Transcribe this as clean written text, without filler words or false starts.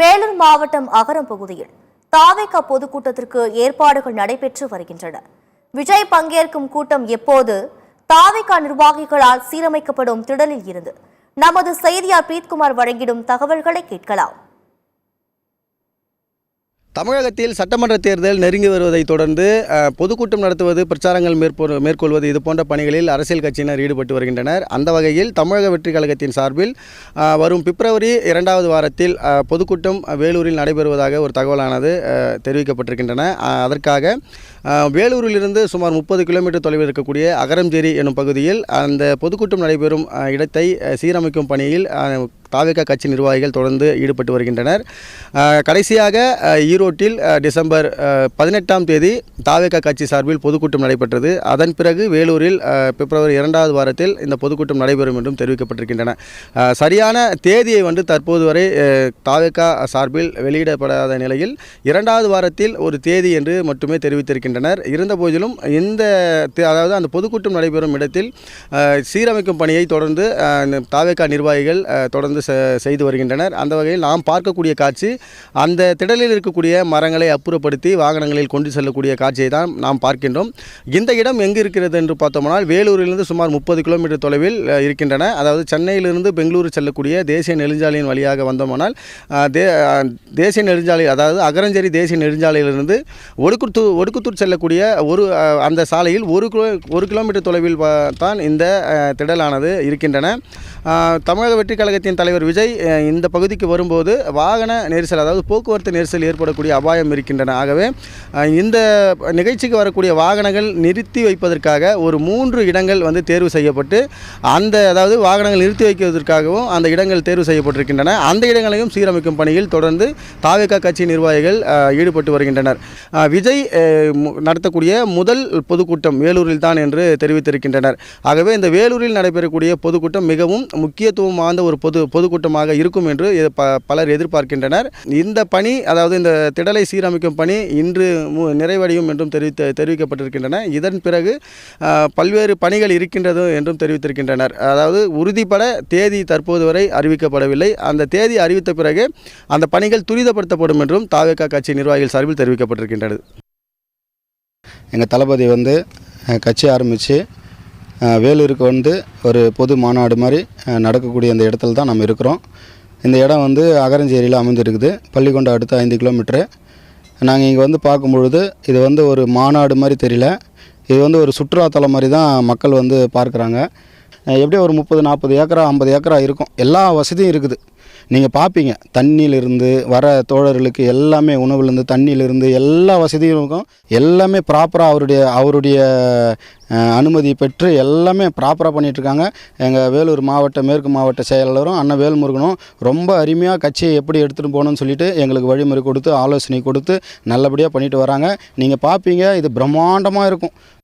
வேலூர் மாவட்டம் அகரம் பகுதியில் தாவேகா பொதுக்கூட்டத்திற்கு ஏற்பாடுகள் நடைபெற்று வருகின்றன. விஜய் பங்கேற்கும் கூட்டம் எப்போது? தாவேகா நிர்வாகிகளால் சீரமைக்கப்படும் திடலில் இருந்து நமது செய்தியாளர் பிரீத்குமார் வழங்கிடும் தகவல்களை கேட்கலாம். தமிழகத்தில் சட்டமன்ற தேர்தல் நெருங்கி வருவதைத் தொடர்ந்து பொதுக்கூட்டம் நடத்துவது, பிரச்சாரங்கள் மேற்கொள்வது இது போன்ற பணிகளில் அரசியல் கட்சியினர் ஈடுபட்டு வருகின்றனர். அந்த வகையில் தமிழக வெற்றிக் கழகத்தின் சார்பில் வரும் பிப்ரவரி 2வது வாரத்தில் பொதுக்கூட்டம் வேலூரில் நடைபெறுவதாக ஒரு தகவலானது தெரிவிக்கப்பட்டிருக்கின்றன. அதற்காக வேலூரிலிருந்து சுமார் 30 கிலோமீட்டர் தொலைவில் இருக்கக்கூடிய அகரஞ்சேரி எனும் பகுதியில் அந்த பொதுக்கூட்டம் நடைபெறும் இடத்தை சீரமைக்கும் பணியில் தாவேகா கட்சி நிர்வாகிகள் தொடர்ந்து ஈடுபட்டு வருகின்றனர். கடைசியாக ஈரோட்டில் டிசம்பர் 18ஆம் தேதி தாவேகா கட்சி சார்பில் பொதுக்கூட்டம் நடைபெற்றது. அதன் பிறகு வேலூரில் பிப்ரவரி 2வது வாரத்தில் இந்த பொதுக்கூட்டம் நடைபெறும் என்றும் தெரிவிக்கப்பட்டிருக்கின்றன. சரியான தேதியை தற்போது வரை தாவேகா சார்பில் வெளியிடப்படாத நிலையில் 2வது வாரத்தில் ஒரு தேதி என்று மட்டுமே தெரிவித்திருக்கின்றனர். இருந்தபோதிலும் அதாவது அந்த பொதுக்கூட்டம் நடைபெறும் இடத்தில் சீரமைக்கும் பணியை தொடர்ந்து தாவேகா நிர்வாகிகள் தொடர்ந்து செய்து வருகின்றனர். அந்த வகையில் நாம் பார்க்கக்கூடிய காட்சி, அந்த திடலில் இருக்கக்கூடிய மரங்களை அப்புறப்படுத்தி வாகனங்களில் கொண்டு செல்லக்கூடிய காட்சியை தான் நாம் பார்க்கின்றோம். இந்த இடம் எங்கு இருக்கிறது என்று பார்த்தோம்னால் வேலூரிலிருந்து சுமார் 30 கிலோமீட்டர் தொலைவில் இருக்கின்றன. அதாவது சென்னையிலிருந்து பெங்களூரு செல்லக்கூடிய தேசிய நெடுஞ்சாலையின் வழியாக வந்தோமானால் தேசிய நெடுஞ்சாலை, அதாவது அகரஞ்சேரி தேசிய நெடுஞ்சாலையிலிருந்து ஒடுக்குத்தூர் செல்லக்கூடிய அந்த சாலையில் ஒரு கிலோமீட்டர் தொலைவில் தான் இந்த திடலானது இருக்கின்றன. தமிழக வெற்றிக் கழகத்தின் தலைவர் விஜய் இந்த பகுதிக்கு வரும்போது வாகன நெரிசல், அதாவது போக்குவரத்து நெரிசல் ஏற்படக்கூடிய அபாயம் இருக்கின்றன. ஆகவே இந்த நிகழ்ச்சிக்கு வரக்கூடிய வாகனங்கள் நிறுத்தி வைப்பதற்காக ஒரு 3 இடங்கள் தேர்வு செய்யப்பட்டு அதாவது வாகனங்கள் நிறுத்தி வைப்பதற்காகவும் அந்த இடங்கள் தேர்வு செய்யப்பட்டிருக்கின்றன. அந்த இடங்களையும் சீரமைக்கும் பணியில் தொடர்ந்து தாவேகா கட்சி நிர்வாகிகள் ஈடுபட்டு வருகின்றனர். விஜய் நடத்தக்கூடிய முதல் பொதுக்கூட்டம் வேலூரில் தான் என்று தெரிவித்திருக்கின்றனர். ஆகவே இந்த வேலூரில் நடைபெறக்கூடிய பொதுக்கூட்டம் மிகவும் முக்கியத்துவம் வாய்ந்த ஒரு பொதுக்கூட்டமாக இருக்கும் என்று பலர் எதிர்பார்க்கின்றனர். இந்த பணி, அதாவது இந்த திடலை சீரமைக்கும் பணி இன்று நிறைவடையும் என்றும் தெரிவிக்கப்பட்டிருக்கின்றன. இதன் பிறகு பல்வேறு பணிகள் இருக்கின்றது என்றும் தெரிவித்திருக்கின்றனர். அதாவது உறுதிப்பட தேதி தற்போது வரை அறிவிக்கப்படவில்லை. அந்த தேதி அறிவித்த பிறகு அந்த பணிகள் துரிதப்படுத்தப்படும் என்றும் தாவேகா கட்சி நிர்வாகிகள் சார்பில் தெரிவிக்கப்பட்டிருக்கின்றது. எங்கள் தளபதி கட்சி ஆரம்பித்து வேலூருக்கு ஒரு பொது மாநாடு மாதிரி நடக்கக்கூடிய அந்த இடத்துல தான் நம்ம இருக்கிறோம். இந்த இடம் அகரஞ்சேரியில் அமைஞ்சிருக்குது. பள்ளிக்கொண்டை அடுத்து 5 கிலோமீட்டரு. நாங்கள் இங்கே பார்க்கும்பொழுது இது ஒரு மாநாடு மாதிரி தெரியல. இது ஒரு சுற்றுலாத்தலம் மாதிரி தான் மக்கள் பார்க்குறாங்க. எப்படியும் ஒரு 30-40 ஏக்கரா 50 ஏக்கரா இருக்கும். எல்லா வசதியும் இருக்குது. நீங்கள் பார்ப்பீங்க, தண்ணியிலிருந்து வர தோழர்களுக்கு எல்லாமே, உணவுலேருந்து தண்ணியிலிருந்து எல்லா வசதியும் இருக்கும். எல்லாமே ப்ராப்பராக அவருடைய அனுமதி பெற்று எல்லாமே ப்ராப்பராக பண்ணிகிட்ருக்காங்க. எங்கள் வேலூர் மேற்கு மாவட்ட செயலாளரும் அண்ணன் வேல்முருகனும் ரொம்ப அருமையாக கட்சியை எப்படி எடுத்துகிட்டு போகணும்னு சொல்லிட்டு எங்களுக்கு வழிமுறை கொடுத்து ஆலோசனை கொடுத்து நல்லபடியாக பண்ணிட்டு வராங்க. நீங்கள் பார்ப்பீங்க, இது பிரம்மாண்டமாக இருக்கும்.